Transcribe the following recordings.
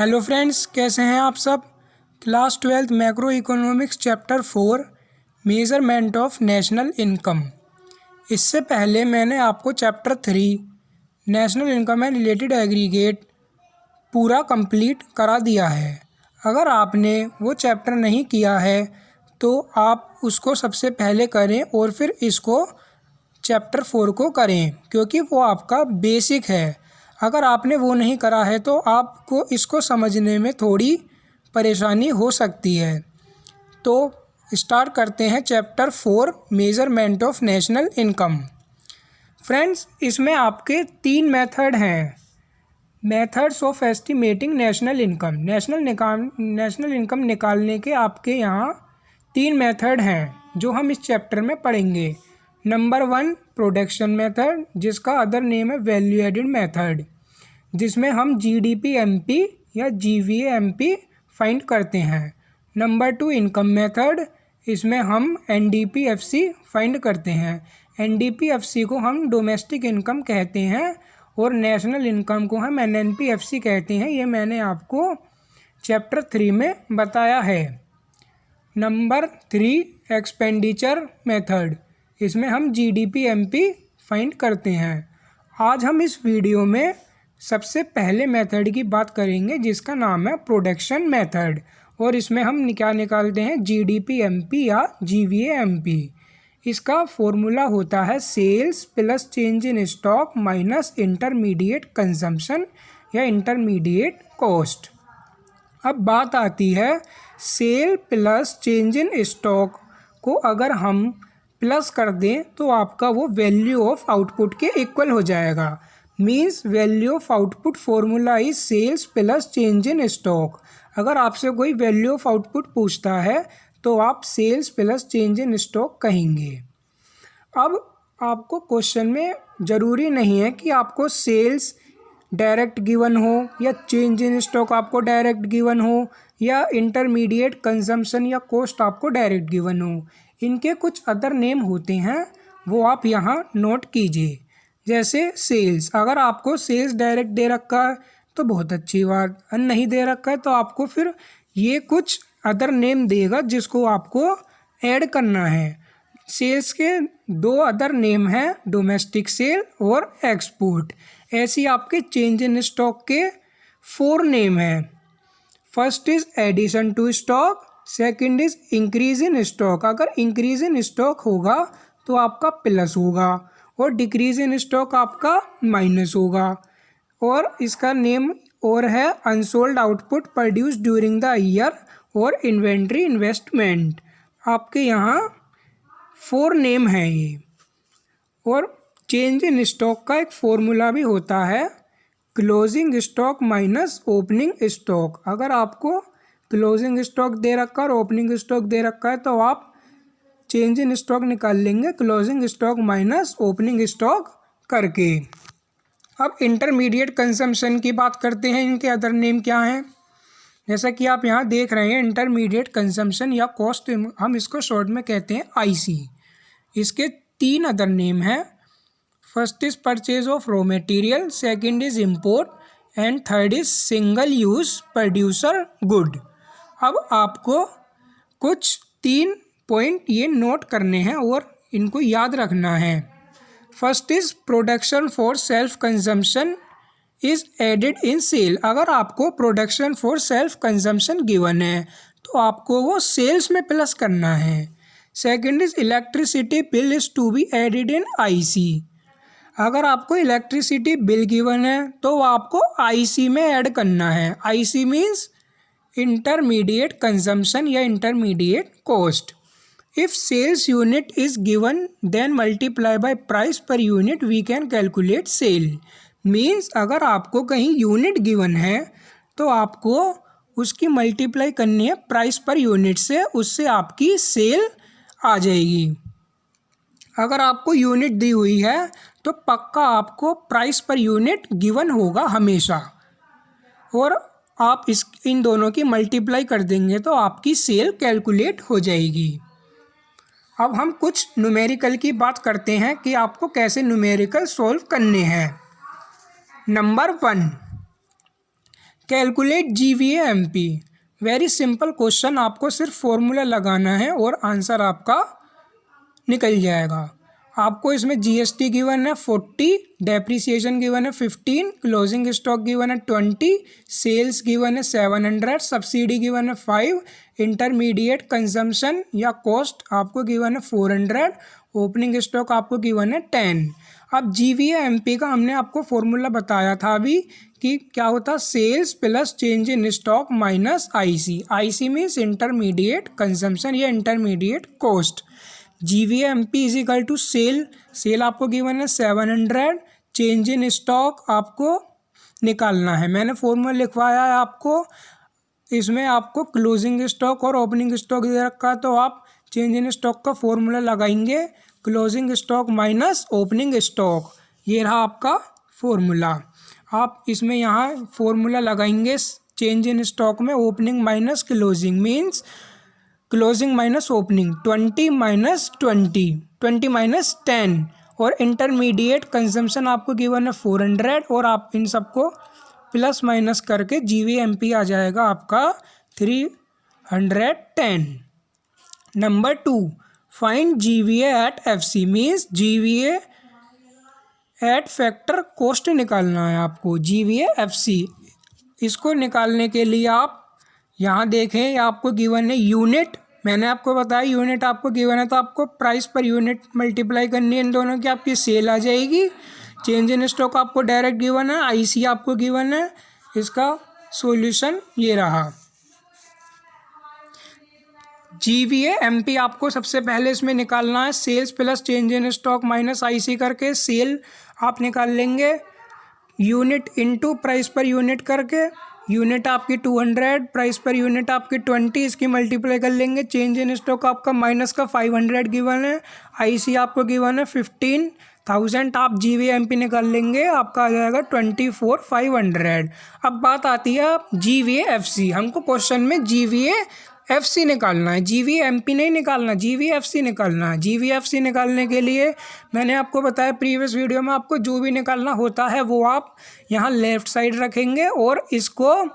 Hello friends, कैसे हैं आप सब। Class 12 macro economics chapter 4 measurement of national income. इससे पहले मैंने आपको chapter 3 national income and related aggregate पूरा कंप्लीट करा दिया है। अगर आपने वो चैप्टर नहीं किया है तो आप उसको सबसे पहले करें और फिर इसको चैप्टर 4 को करें, क्योंकि वो आपका बेसिक है। अगर आपने वो नहीं करा है तो आपको इसको समझने में थोड़ी परेशानी हो सकती है। तो स्टार्ट करते हैं chapter 4 measurement of national income. Friends, इसमें आपके 3 मेथड हैं। Methods of estimating national income. National income निकालने के आपके यहाँ 3 मेथड हैं जो हम इस चैप्टर में पढ़ेंगे। नंबर 1 प्रोडक्शन मेथड, जिसका अदर नेम है वैल्यू एडेड मेथड, जिसमें हम GDP-MP या GVA-MP फाइंड करते हैं। नंबर 2 इनकम मेथड, इसमें हम NDP-FC फाइंड करते हैं। NDP-FC को हम डोमेस्टिक इनकम कहते हैं और नेशनल इनकम को हम NNP-FC कहते हैं। ये मैंने आपको चैप्टर 3 में बताया है। नंबर 3 एक्सपेंडिचर मेथड, इसमें हम GDP-MP फाइंड करते हैं। आज हम इस वीडियो में सबसे पहले मेथड की बात करेंगे, जिसका नाम है प्रोडक्शन मेथड, और इसमें हम क्या निकालते हैं GDP-MP या GVA-MP। इसका फॉर्मूला होता है sales plus change in stock minus intermediate consumption या इंटरमीडिएट कॉस्ट। अब बात आती है sale plus change in stock को अगर हम प्लस कर दें तो आपका वो वैल्यू ऑफ आउटपुट के इक्वल हो जाएगा। Means value of output formula is sales plus change in stock. अगर आपसे कोई वैल्यू ऑफ आउटपुट पूछता है तो आप sales plus change in stock कहेंगे। अब आपको क्वेश्चन में ज़रूरी नहीं है कि आपको सेल्स डायरेक्ट गिवन हो या चेंज इन स्टॉक आपको डायरेक्ट गिवन हो या इंटरमीडिएट कंजम्पशन या कॉस्ट आपको डायरेक्ट गिवन हो। इनके कुछ अदर नेम होते हैं, वो आप यहाँ नोट कीजिए। जैसे सेल्स, अगर आपको सेल्स डायरेक्ट दे रखा है तो बहुत अच्छी बात, नहीं दे रखा है तो आपको फिर ये कुछ अदर नेम देगा जिसको आपको ऐड करना है। सेल्स के 2 अदर नेम हैं, डोमेस्टिक सेल और एक्सपोर्ट। ऐसी आपके चेंज इन स्टॉक के 4 नेम हैं। First is addition to stock, second is increase in stock. अगर इंक्रीज इन स्टॉक होगा तो आपका प्लस होगा और डिक्रीज इन स्टॉक आपका माइनस होगा। और इसका नेम और है unsold output produce during the year और इन्वेंट्री इन्वेस्टमेंट। आपके यहाँ 4 नेम हैं ये। और चेंज इन स्टॉक का एक फॉर्मूला भी होता है closing stock minus opening stock. अगर आपको क्लोजिंग स्टॉक दे रखा है और ओपनिंग स्टॉक दे रखा है तो आप चेंज इन स्टॉक निकाल लेंगे closing stock minus opening stock करके। अब इंटरमीडिएट कंजम्पशन की बात करते हैं। इनके अदर नेम क्या हैं, जैसा कि आप यहाँ देख रहे हैं इंटरमीडिएट कंजम्पशन या कॉस्ट, हम इसको शॉर्ट में कहते हैं IC। इसके 3 अदर नेम हैं। First is purchase of raw material, second is import and third is single use producer good. अब आपको कुछ 3 पॉइंट ये नोट करने हैं और इनको याद रखना है। First is production for self consumption is added in sale. अगर आपको production for self consumption given है तो आपको वो सेल्स में प्लस करना है। Second is electricity bill is to be added in IC। अगर आपको इलेक्ट्रिसिटी बिल गिवन है तो आपको IC में ऐड करना है। IC मीन्स इंटरमीडिएट कंजम्पशन या intermediate cost. If sales unit is given, then multiply by price per unit we can calculate sale. Means अगर आपको कहीं यूनिट गिवन है तो आपको उसकी मल्टीप्लाई करनी है प्राइस पर यूनिट से, उससे आपकी सेल आ जाएगी। अगर आपको यूनिट दी हुई है तो पक्का आपको प्राइस पर यूनिट गिवन होगा हमेशा, और आप इन दोनों की मल्टीप्लाई कर देंगे तो आपकी सेल कैलकुलेट हो जाएगी। अब हम कुछ न्यूमेरिकल की बात करते हैं कि आपको कैसे न्यूमेरिकल सॉल्व करने हैं। Number 1, calculate GVA-MP। Very simple question, आपको सिर्फ फॉर्मूला लगाना है और आंसर आपका निकल जाएगा। आपको इसमें GST गिवन है 40, डेप्रिसिएशन गिवन है 15, क्लोजिंग स्टॉक गिवन है 20, सेल्स गिवन है 700, सब्सिडी गिवन है 5, इंटरमीडिएट कंजम्पशन या कॉस्ट आपको गिवन है 400, ओपनिंग स्टॉक आपको गिवन है 10। अब GVA-MP का हमने आपको फॉर्मूला बताया था अभी कि क्या होता, sales plus change in stock minus IC means intermediate consumption या intermediate cost. GVA-MP is equal to sale आपको गिवन है 700, चेंज इन स्टॉक आपको निकालना है, मैंने फॉर्मूला लिखवाया है आपको। इसमें आपको क्लोजिंग स्टॉक और ओपनिंग स्टॉक दे रखा है, तो आप चेंज इन स्टॉक का फॉर्मूला लगाएंगे, closing stock minus opening stock, ये रहा आपका फॉर्मूला। आप इसमें यहाँ फॉर्मूला लगाएंगे चेंज इन स्टॉक में, opening minus closing means closing minus opening, 20 minus 20 minus 10, और इंटरमीडिएट कंजम्पशन आपको गिवन है 400, और आप इन सबको प्लस माइनस करके GVA-MP आ जाएगा आपका 310। Number 2, find GVA at FC means GVA at factor cost निकालना है आपको, GVA-FC। इसको निकालने के लिए आप यहाँ देखें, आपको गिवन है यूनिट, मैंने आपको बताया यूनिट आपको गिवन है, तो आपको प्राइस पर यूनिट मल्टीप्लाई करनी है इन दोनों की, आपकी सेल आ जाएगी। चेंज इन स्टॉक आपको डायरेक्ट गिवन है, IC आपको गिवन है। इसका सॉल्यूशन ये रहा। GVA-MP आपको सबसे पहले इसमें निकालना है, sales plus change in stock minus IC करके सेल आप निकाल लेंगे, unit into price per unit करके, यूनिट आपकी 200, प्राइस पर यूनिट आपकी 20, इसकी मल्टीप्लाई कर लेंगे। चेंज इन स्टॉक आपका माइनस का 500 गिवन है, IC आपको गिवन है 15,000, आप GVA-MP निकाल लेंगे, आपका आ जाएगा 24,500। अब बात आती है GVA-FC, हमको क्वेश्चन में GVA-FC निकालना है, GVA-MP नहीं निकालना, GVA-FC निकालना है। GVA-FC निकालने के लिए मैंने आपको बताया प्रीवियस वीडियो में, आपको जो भी निकालना होता है वो आप यहाँ लेफ़्ट साइड रखेंगे, और इसको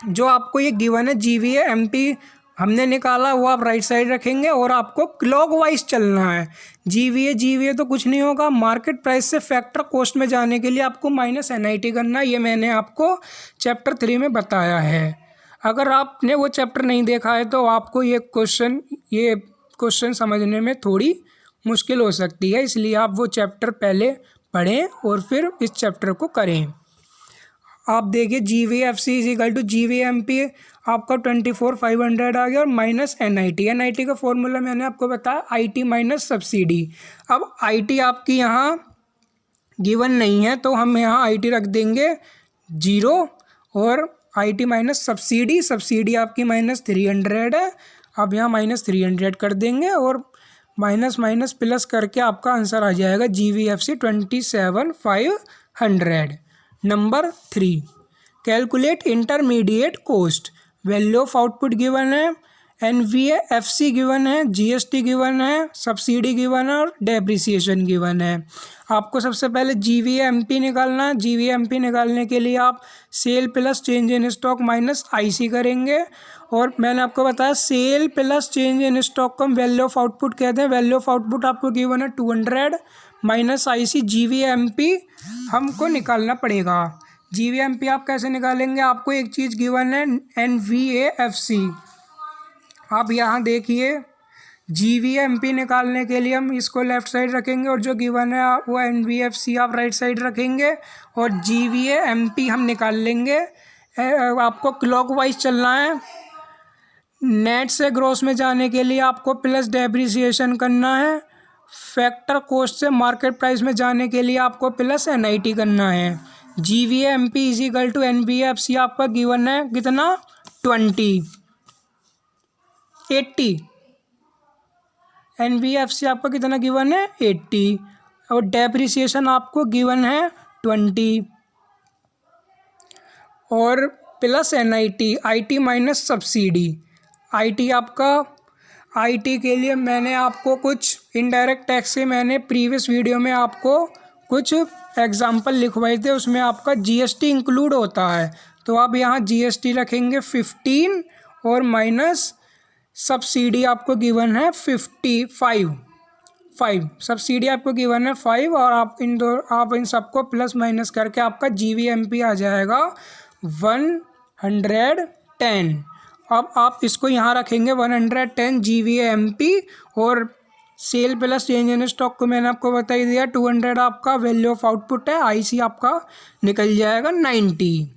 जो आपको ये गिवन है GVA-MP हमने निकाला वो आप राइट साइड रखेंगे, और आपको क्लॉकवाइज चलना है। GVA तो कुछ नहीं होगा, मार्केट प्राइस से फैक्टर कॉस्ट में जाने के लिए आपको माइनस NIT करना है, ये मैंने आपको चैप्टर 3 में बताया है। अगर आपने वो चैप्टर नहीं देखा है तो आपको ये क्वेश्चन समझने में थोड़ी मुश्किल हो सकती है, इसलिए आप वो चैप्टर पहले पढ़ें और फिर इस चैप्टर को करें। आप देखिए GVA-FC is equal to GVA-MP आपका 24,500 आ गया, और माइनस NIT का फॉर्मूला मैंने आपको बताया IT माइनस सब्सिडी। अब IT आपकी यहाँ गिवन नहीं है, तो हम यहाँ IT रख देंगे 0, और IT माइनस सब्सिडी आपकी माइनस 300 है, अब यहाँ माइनस 300 कर देंगे, और माइनस माइनस प्लस करके आपका आंसर आ जाएगा GVA-FC 27,500। Number 3, calculate intermediate cost. Value of output given है, NVA-FC गिवन है, GST गिवन है, सब्सिडी गिवन है, और डेप्रिसिएशन गिवन है। आपको सबसे पहले GVA-MP निकालना है। GVA-MP निकालने के लिए आप sale plus change in stock minus IC करेंगे, और मैंने आपको बताया sale plus change in stock को हम वैल्यू ऑफ आउटपुट कहते हैं। वैल्यू ऑफ आउटपुट आपको गिवन है 200 माइनस IC। GVA-MP हमको निकालना पड़ेगा। GVA-MP आप कैसे निकालेंगे, आपको एक चीज़ गिवन है NVA-FC, आप यहाँ देखिए GVA-MP निकालने के लिए हम इसको लेफ़्ट साइड रखेंगे, और जो गिवन है वो NVA-FC आप राइट साइड रखेंगे, और GVA-MP हम निकाल लेंगे। आपको क्लॉकवाइज चलना है, नेट से ग्रॉस में जाने के लिए आपको प्लस डेप्रिसिएशन करना है, फैक्टर कॉस्ट से मार्केट प्राइस में जाने के लिए आपको प्लस NIT करना है। GVA-MP is equal to NVA-FC आपका गिवन है कितना 80, NVA-FC आपका कितना गिवन है 80, और डेप्रिसिएशन आपको गिवन है 20, और plus NIT IT minus subsidy. IT आपका IT के लिए मैंने आपको कुछ इनडायरेक्ट टैक्स से मैंने प्रीवियस वीडियो में आपको कुछ एग्जाम्पल लिखवाए थे, उसमें आपका GST इंक्लूड होता है, तो आप यहाँ GST रखेंगे 15 और माइनस सब्सिडी आपको गिवन है 5 सब्सिडी आपको गिवन है 5 और आप इन सबको प्लस माइनस करके आपका GVMP आ जाएगा 110। अब आप इसको यहाँ रखेंगे 110 GVMP और sale plus change in stock को मैंने आपको बता ही दिया 200 आपका वैल्यू ऑफ आउटपुट है, IC आपका निकल जाएगा 90।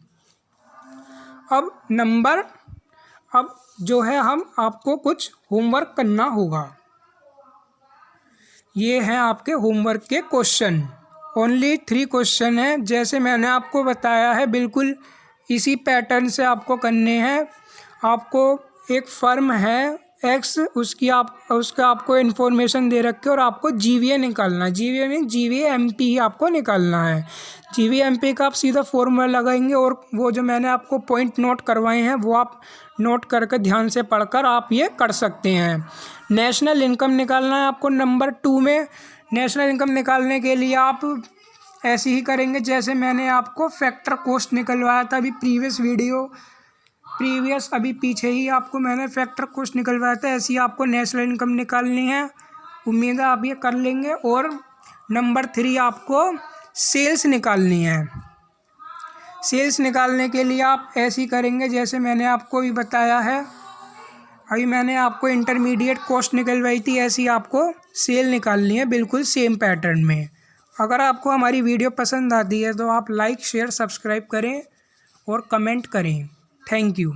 अब जो है हम आपको कुछ होमवर्क करना होगा। ये हैं आपके होमवर्क के क्वेश्चन, ओनली 3 क्वेश्चन हैं। जैसे मैंने आपको बताया है बिल्कुल इसी पैटर्न से आपको करने हैं। आपको एक फर्म है X, उसका आपको इन्फॉर्मेशन दे रखे और आपको GVA निकालना है। GVA में GVMP ही आपको निकालना है। GVMP का आप सीधा फॉर्मूला लगाएंगे और वो जो मैंने आपको पॉइंट नोट करवाए हैं वो आप नोट करके ध्यान से पढ़कर आप ये कर सकते हैं। नेशनल इनकम निकालना है आपको नंबर 2 में। नेशनल इनकम निकालने के लिए आप ऐसे ही करेंगे जैसे मैंने आपको फैक्टर कॉस्ट निकलवाया था अभी पीछे ही आपको मैंने फैक्टर कॉस्ट निकलवाया था। ऐसी आपको नेशनल इनकम निकालनी है। उम्मीद है आप ये कर लेंगे। और नंबर 3 आपको सेल्स निकालनी है। सेल्स निकालने के लिए आप ऐसे ही करेंगे जैसे मैंने आपको भी बताया है। अभी मैंने आपको इंटरमीडिएट कॉस्ट निकलवाई थी, ऐसी आपको सेल निकालनी है बिल्कुल सेम पैटर्न में। अगर आपको हमारी वीडियो पसंद आती है तो आप लाइक शेयर सब्सक्राइब करें और कमेंट करें। Thank you.